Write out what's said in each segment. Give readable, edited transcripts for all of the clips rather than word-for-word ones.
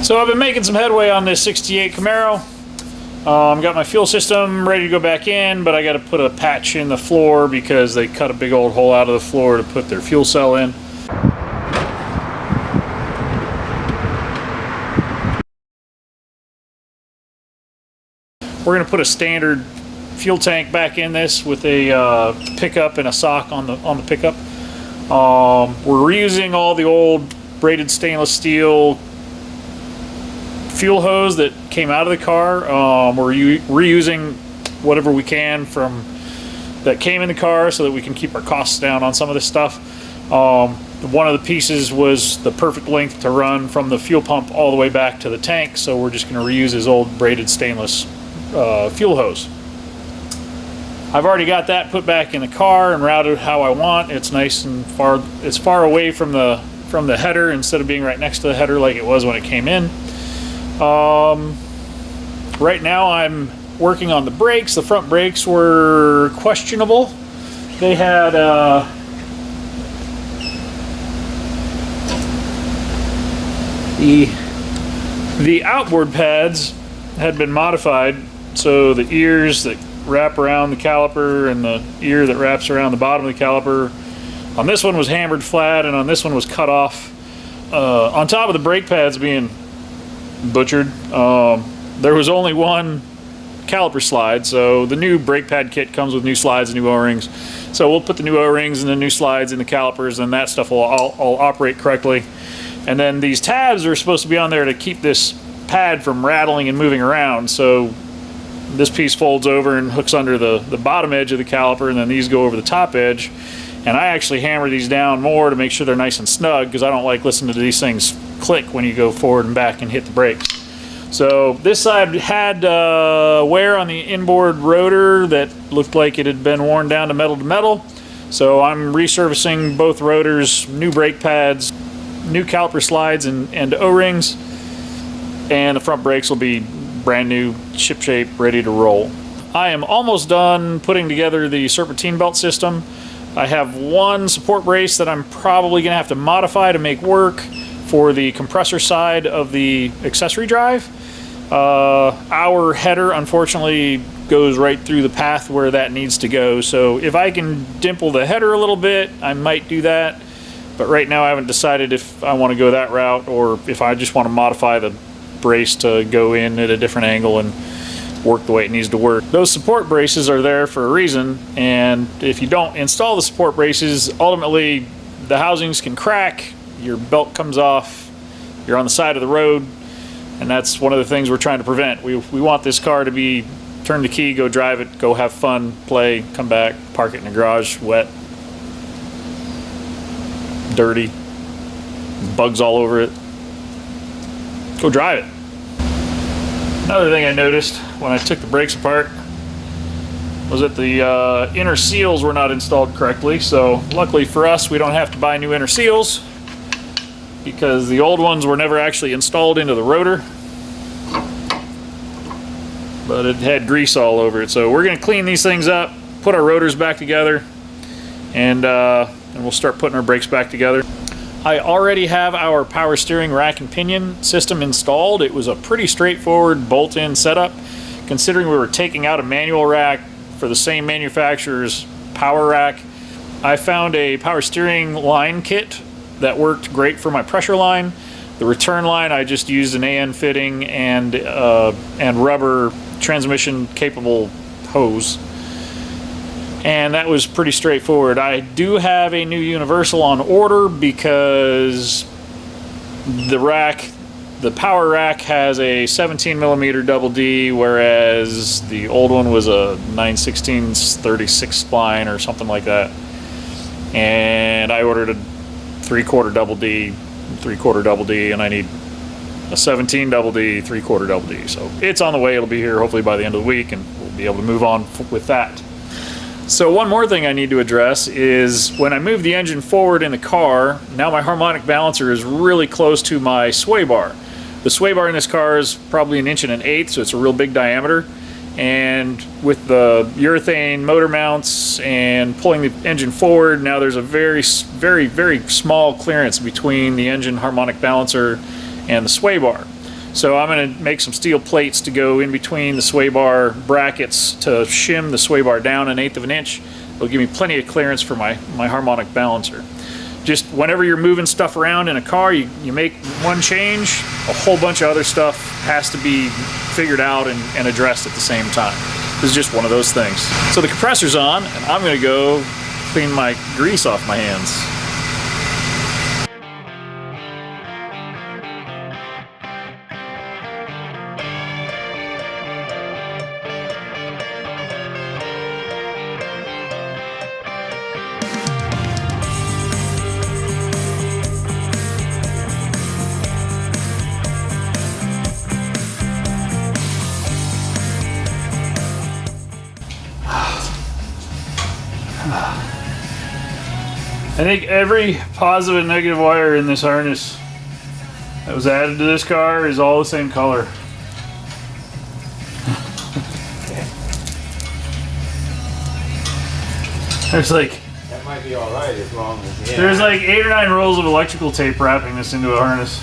So I've been making some headway on this 68 Camaro. Got my fuel system ready to go back in, but I got to put a patch in the floor because they cut a big old hole out of the floor to put their fuel cell in. We're going to put a standard fuel tank back in this with a pickup and a sock on the pickup. We're reusing all the old braided stainless steel fuel hose that came out of the car. We're reusing whatever we can from that came in the car so that we can keep our costs down on some of this stuff. One of the pieces was the perfect length to run from the fuel pump all the way back to the tank, so we're just going to reuse his old braided stainless fuel hose. I've already got that put back in the car and routed how I want. It's nice and far. It's far away from the header instead of being right next to the header like it was when it came in. Right now I'm working on the brakes. The front brakes were questionable. They had the outboard pads had been modified, so the ears that wrap around the caliper and the ear that wraps around the bottom of the caliper on this one was hammered flat, and on this one was cut off. On top of the brake pads being butchered, there was only one caliper slide, so the new brake pad kit comes with new slides and new O-rings, so we'll put the new O-rings and the new slides in the calipers, and that stuff will all operate correctly. And then these tabs are supposed to be on there to keep this pad from rattling and moving around, so this piece folds over and hooks under the bottom edge of the caliper, and then these go over the top edge. And I actually hammer these down more to make sure they're nice and snug, because I don't like listening to these things click when you go forward and back and hit the brakes. So this side had wear on the inboard rotor that looked like it had been worn down to metal. So I'm resurfacing both rotors, new brake pads, new caliper slides and O-rings, and the front brakes will be brand new, ship shape, ready to roll. I am almost done putting together the serpentine belt system. I have one support brace that I'm probably going to have to modify to make work for the compressor side of the accessory drive. Our header unfortunately goes right through the path where that needs to go, so if I can dimple the header a little bit, I might do that. But right now I haven't decided if I want to go that route or if I just want to modify the brace to go in at a different angle and work the way it needs to work. Those support braces are there for a reason, and if you don't install the support braces, ultimately the housings can crack, your belt comes off, you're on the side of the road, and that's one of the things we're trying to prevent. We want this car to be turn the key, go drive it, go have fun, play, come back, park it in the garage, wet, dirty, bugs all over it. Go drive it. Another thing I noticed when I took the brakes apart was that the inner seals were not installed correctly, so luckily for us we don't have to buy new inner seals because the old ones were never actually installed into the rotor, but it had grease all over it. So we're going to clean these things up, put our rotors back together, and we'll start putting our brakes back together. I already have our power steering rack and pinion system installed. It was a pretty straightforward bolt-in setup, considering we were taking out a manual rack for the same manufacturer's power rack. I found a power steering line kit that worked great for my pressure line. The return line, I just used an AN fitting and rubber transmission capable hose. And that was pretty straightforward. I do have a new universal on order because the power rack has a 17mm double D, whereas the old one was a 9/16 36 spline or something like that. And I ordered a 3/4 double D, 3/4 double D, and I need a 17 double D, 3/4 double D. So it's on the way. It'll be here hopefully by the end of the week, and we'll be able to move on with that. So one more thing I need to address is when I move the engine forward in the car, now my harmonic balancer is really close to my sway bar. The sway bar in this car is probably 1 1/8", so it's a real big diameter. And with the urethane motor mounts and pulling the engine forward, now there's a very small clearance between the engine harmonic balancer and the sway bar. So I'm going to make some steel plates to go in between the sway bar brackets to shim the sway bar down 1/8 of an inch. It'll give me plenty of clearance for my harmonic balancer. Just whenever you're moving stuff around in a car, you make one change, a whole bunch of other stuff has to be figured out and addressed at the same time. This is just one of those things. So the compressor's on, and I'm going to go clean my grease off my hands. I think every positive and negative wire in this harness that was added to this car is all the same color. There's like, that might be alright as long as, yeah. There's like 8 or 9 rolls of electrical tape wrapping this into a harness.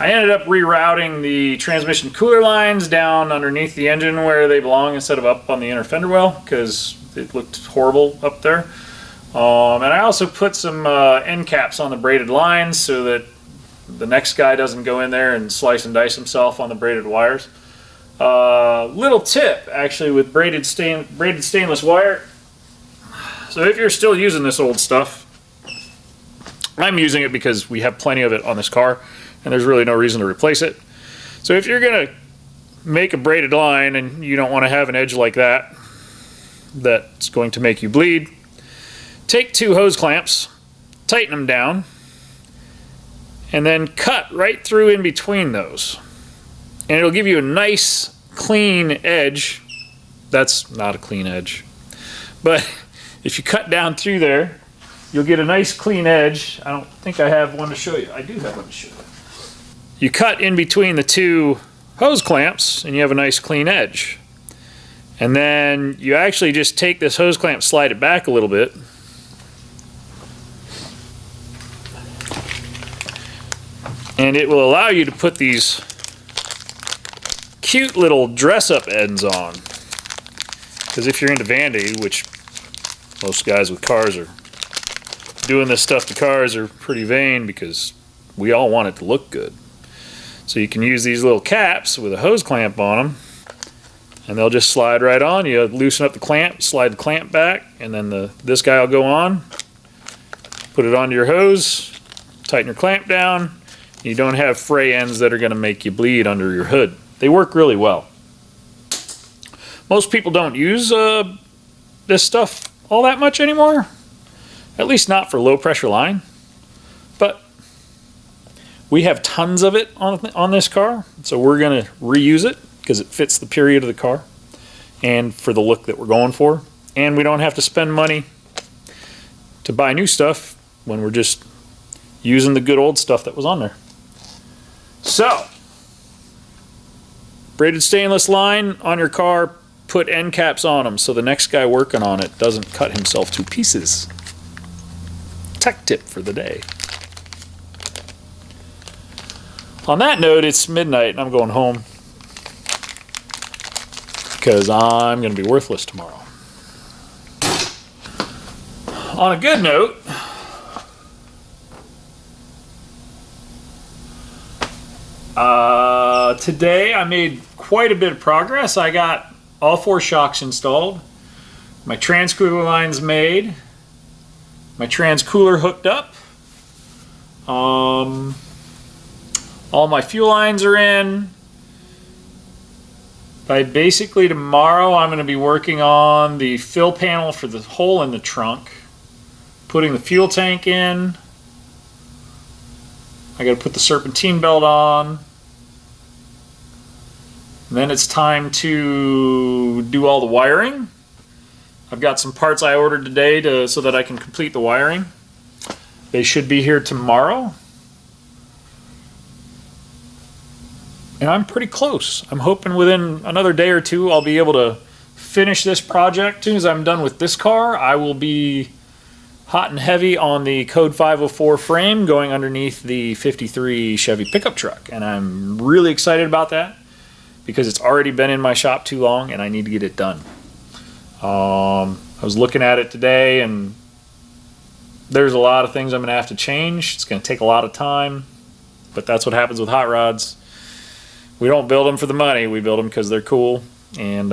I ended up rerouting the transmission cooler lines down underneath the engine where they belong instead of up on the inner fender well because it looked horrible up there. And I also put some end caps on the braided lines so that the next guy doesn't go in there and slice and dice himself on the braided wires. Little tip actually with braided stainless wire. So if you're still using this old stuff, I'm using it because we have plenty of it on this car and there's really no reason to replace it. So if you're gonna make a braided line and you don't want to have an edge like that that's going to make you bleed, take 2 hose clamps, tighten them down, and then cut right through in between those. And it'll give you a nice clean edge. That's not a clean edge. But if you cut down through there, you'll get a nice clean edge. I don't think I have one to show you. I do have one to show you. You cut in between the 2 hose clamps and you have a nice clean edge. And then you actually just take this hose clamp, slide it back a little bit. And it will allow you to put these cute little dress-up ends on. Because if you're into Vandy, which most guys with cars are doing this stuff to cars are pretty vain because we all want it to look good. So you can use these little caps with a hose clamp on them and they'll just slide right on. You loosen up the clamp, slide the clamp back, and then this guy will go on. Put it onto your hose, tighten your clamp down. You don't have fray ends that are going to make you bleed under your hood. They work really well. Most people don't use this stuff all that much anymore, at least not for low pressure line, but we have tons of it on this car, so we're going to reuse it because it fits the period of the car and for the look that we're going for. And we don't have to spend money to buy new stuff when we're just using the good old stuff that was on there. So, braided stainless line on your car, put end caps on them so the next guy working on it doesn't cut himself to pieces. Tech tip for the day. On that note, it's midnight and I'm going home because I'm going to be worthless tomorrow. On a good note, today I made quite a bit of progress. I got all 4 shocks installed. My trans cooler line's made. My trans cooler hooked up. All my fuel lines are in. By basically tomorrow, I'm going to be working on the fill panel for the hole in the trunk, putting the fuel tank in. I got to put the serpentine belt on. And then it's time to do all the wiring. I've got some parts I ordered today so that I can complete the wiring. They should be here tomorrow. And I'm pretty close. I'm hoping within another day or two I'll be able to finish this project, as soon as I'm done with this car, I will be hot and heavy on the Code 504 frame going underneath the 53 Chevy pickup truck. And I'm really excited about that because it's already been in my shop too long and I need to get it done. I was looking at it today and there's a lot of things I'm going to have to change. It's going to take a lot of time, but that's what happens with hot rods. We don't build them for the money. We build them because they're cool, and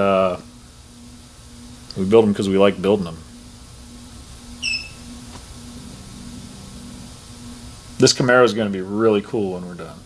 we build them because we like building them. This Camaro is going to be really cool when we're done.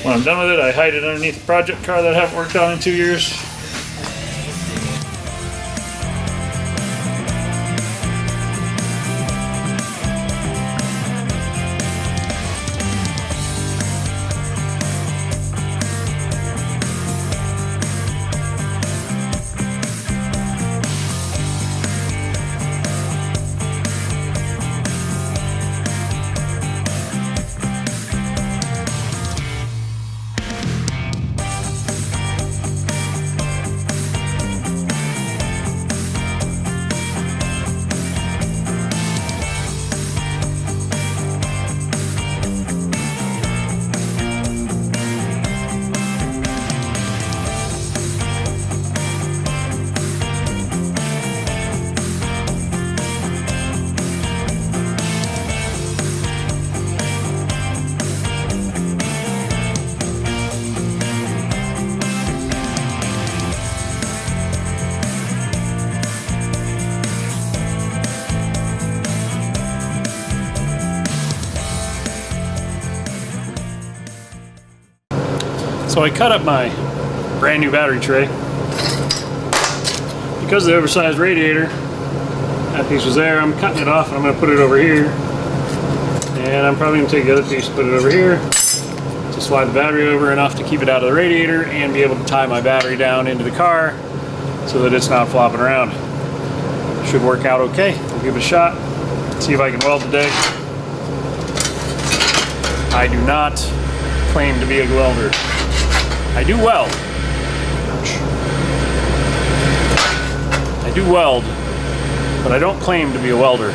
When I'm done with it, I hide it underneath the project car that I haven't worked on in 2 years. So I cut up my brand new battery tray. Because of the oversized radiator, that piece was there, I'm cutting it off and I'm going to put it over here. And I'm probably going to take the other piece and put it over here to slide the battery over enough to keep it out of the radiator and be able to tie my battery down into the car so that it's not flopping around. Should work out okay. We'll give it a shot, see if I can weld today. I do not claim to be a welder. I do weld. I do weld, but I don't claim to be a welder.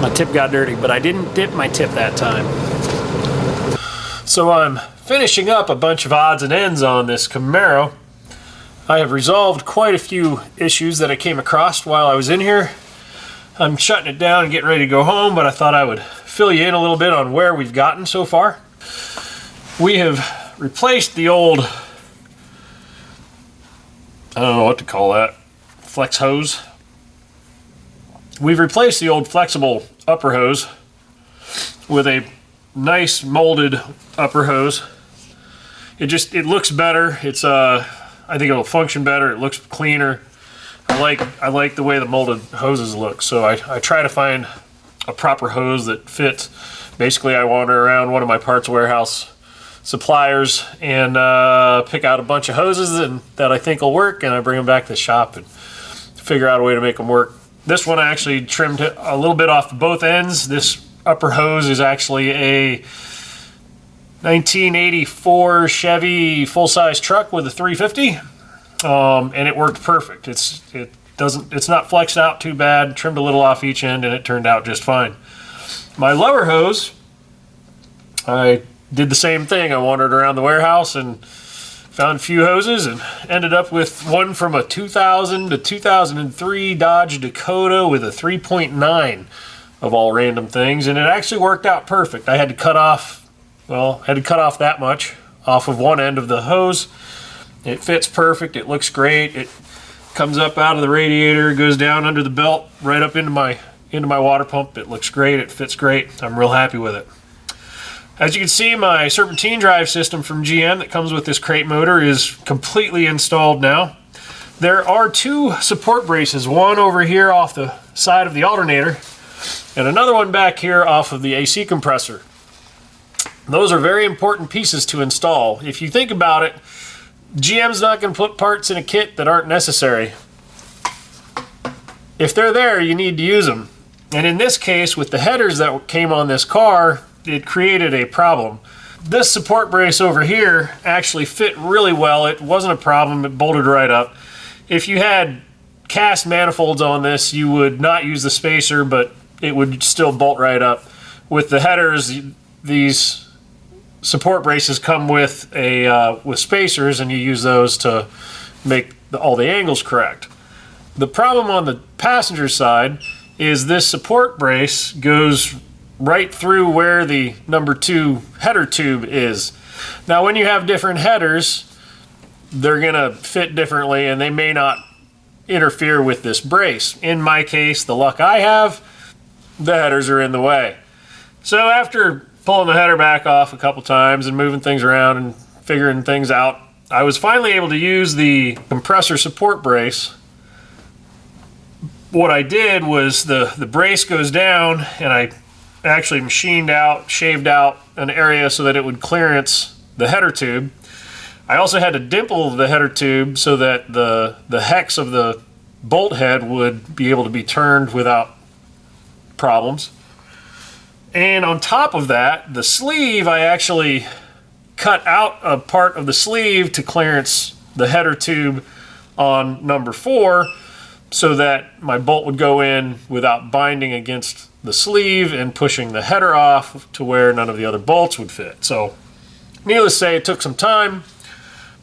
My tip got dirty, but I didn't dip my tip that time. So I'm finishing up a bunch of odds and ends on this Camaro. I have resolved quite a few issues that I came across while I was in here. I'm shutting it down and getting ready to go home, but I thought I would fill you in a little bit on where we've gotten so far. We have replaced the old, I don't know what to call that, flex hose. We've replaced the old flexible upper hose with a nice molded upper hose. It looks better. It's I think it'll function better. It looks cleaner. I like the way the molded hoses look. So I try to find a proper hose that fits. Basically, I wander around one of my parts warehouse suppliers and pick out a bunch of hoses that I think will work, and I bring them back to the shop and figure out a way to make them work. This one I actually trimmed it a little bit off both ends. This upper hose is actually a 1984 Chevy full-size truck with a 350, and it worked perfect. It's not flexed out too bad. Trimmed a little off each end, and it turned out just fine. My lower hose, I did the same thing. I wandered around the warehouse and found a few hoses and ended up with one from a 2000 to 2003 Dodge Dakota with a 3.9 of all random things, and it actually worked out perfect. I had to cut off that much off of one end of the hose. It fits perfect. It looks great. It comes up out of the radiator, goes down under the belt, right up into my water pump. It looks great. It fits great. I'm real happy with it. As you can see, my serpentine drive system from GM that comes with this crate motor is completely installed now. There are two support braces, one over here off the side of the alternator and another one back here off of the AC compressor. Those are very important pieces to install. If you think about it, GM's not going to put parts in a kit that aren't necessary. If they're there, you need to use them. And in this case, with the headers that came on this car, it created a problem. This support brace over here actually fit really well. It wasn't a problem. It bolted right up. If you had cast manifolds on this, you would not use the spacer, but it would still bolt right up. With the headers, these support braces come with spacers, and you use those to make all the angles correct. The problem on the passenger side is this support brace goes right through where the number 2 header tube is. Now, when you have different headers, they're gonna fit differently and they may not interfere with this brace. In my case, the luck I have, the headers are in the way. So after pulling the header back off a couple times and moving things around and figuring things out, I was finally able to use the compressor support brace. What I did was the brace goes down, and I actually shaved out an area so that it would clearance the header tube. I also had to dimple the header tube so that the hex of the bolt head would be able to be turned without problems. And on top of that, the sleeve, I actually cut out a part of the sleeve to clearance the header tube on number 4 so that my bolt would go in without binding against the sleeve and pushing the header off to where none of the other bolts would fit. So needless to say, it took some time,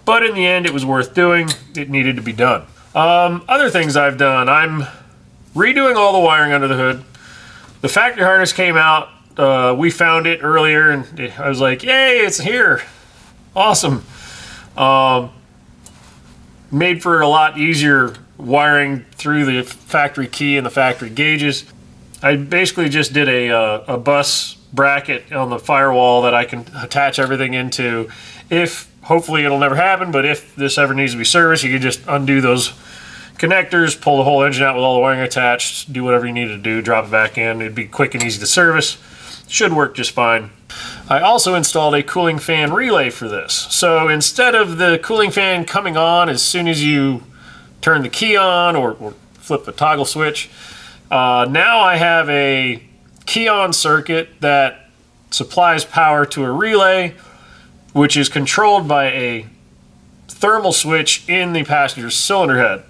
but in the end it was worth doing. It needed to be done. Other things I've done, I'm redoing all the wiring under the hood. The factory harness came out. We found it earlier and I was like, yay, it's here. Awesome. Made for a lot easier wiring through the factory key and the factory gauges. I basically just did a bus bracket on the firewall that I can attach everything into. If, hopefully it'll never happen, but if this ever needs to be serviced, you can just undo those connectors, pull the whole engine out with all the wiring attached, do whatever you need to do, drop it back in. It'd be quick and easy to service. Should work just fine. I also installed a cooling fan relay for this. So instead of the cooling fan coming on as soon as you turn the key on or flip the toggle switch, now I have a key-on circuit that supplies power to a relay, which is controlled by a thermal switch in the passenger cylinder head.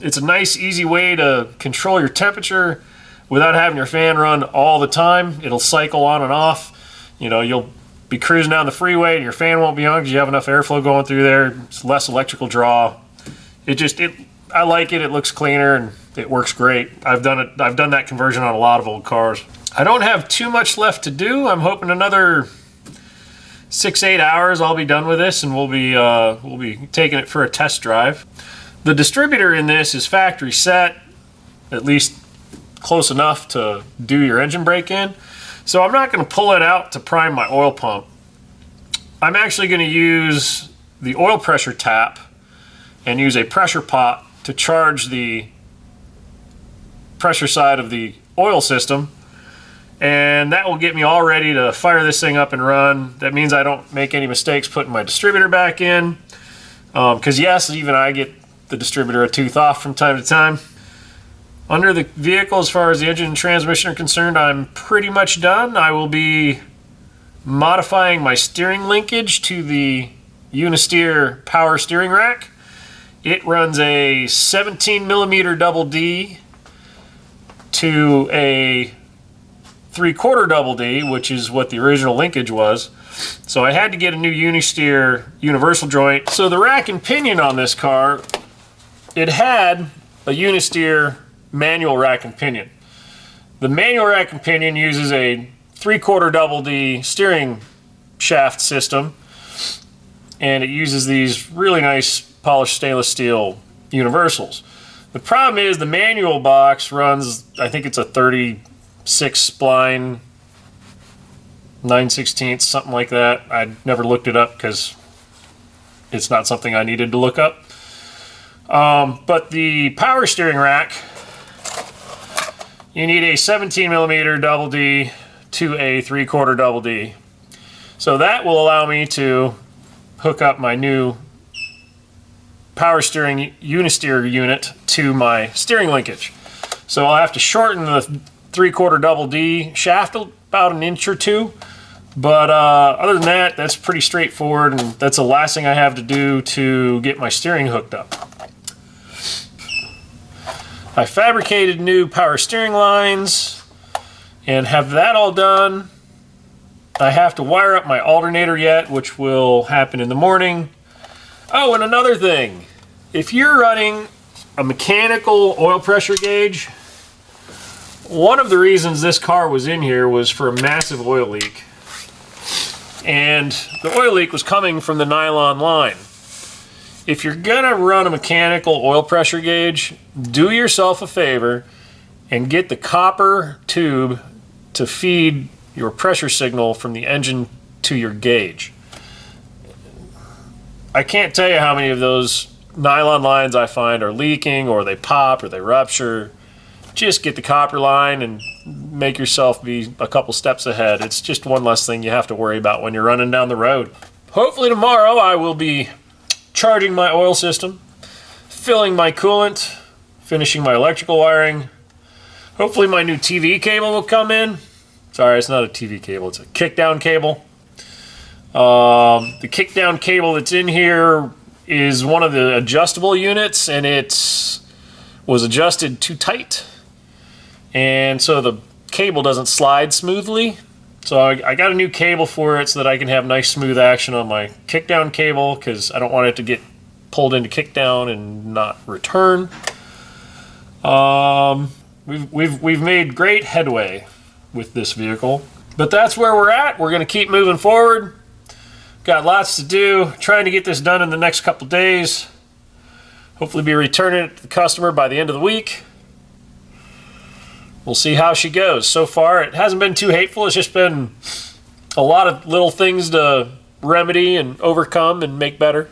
It's a nice, easy way to control your temperature without having your fan run all the time. It'll cycle on and off. You know, you'll be cruising down the freeway and your fan won't be on because you have enough airflow going through there. It's less electrical draw. I like it. It looks cleaner and it works great. I've done that conversion on a lot of old cars. I don't have too much left to do. I'm hoping another 6-8 hours I'll be done with this and we'll be taking it for a test drive. The distributor in this is factory set. at least close enough to do your engine brake in. So I'm not going to pull it out to prime my oil pump. I'm actually going to use the oil pressure tap and use a pressure pot to charge the pressure side of the oil system, and that will get me all ready to fire this thing up and run. That means I don't make any mistakes putting my distributor back in, because yes, even I get the distributor a tooth off from time to time. Under the vehicle, as far as the engine and transmission are concerned, I'm pretty much done. I will be modifying my steering linkage to the Unisteer power steering rack. It runs a 17 millimeter double D to a 3/4 double D, which is what the original linkage was. So I had to get a new Unisteer universal joint. So the rack and pinion on this car, it had a Unisteer manual rack and pinion. The manual rack and pinion uses a 3/4 double D steering shaft system, and it uses these really nice polished stainless steel universals. The problem is the manual box runs, I think it's a 36 spline, 9/16, something like that. I never looked it up because it's not something I needed to look up. But the power steering rack, you need a 17 millimeter double D to a 3/4 double D. So that will allow me to hook up my new power steering Unisteer unit to my steering linkage. So I'll have to shorten the 3/4 double D shaft about an inch or two, but other than that, that's pretty straightforward, and that's the last thing I have to do to get my steering hooked up. I fabricated new power steering lines and have that all done. I have to wire up my alternator yet, which will happen in the morning. Oh, and another thing, if you're running a mechanical oil pressure gauge, one of the reasons this car was in here was for a massive oil leak. And the oil leak was coming from the nylon line. If you're gonna run a mechanical oil pressure gauge, do yourself a favor and get the copper tube to feed your pressure signal from the engine to your gauge. I can't tell you how many of those nylon lines I find are leaking, or they pop, or they rupture. Just get the copper line and make yourself be a couple steps ahead. It's just one less thing you have to worry about when you're running down the road. Hopefully tomorrow I will be charging my oil system, filling my coolant, finishing my electrical wiring. Hopefully my new TV cable will come in. Sorry, it's not a TV cable, it's a kickdown cable. The kickdown cable that's in here is one of the adjustable units, and it was adjusted too tight, and so the cable doesn't slide smoothly. So I got a new cable for it so that I can have nice smooth action on my kickdown cable, because I don't want it to get pulled into kickdown and not return. We've made great headway with this vehicle, but that's where we're at. We're going to keep moving forward. Got lots to do, trying to get this done in the next couple days. Hopefully be returning it to the customer by the end of the week. We'll see how she goes. So far, it hasn't been too hateful. It's just been a lot of little things to remedy and overcome and make better.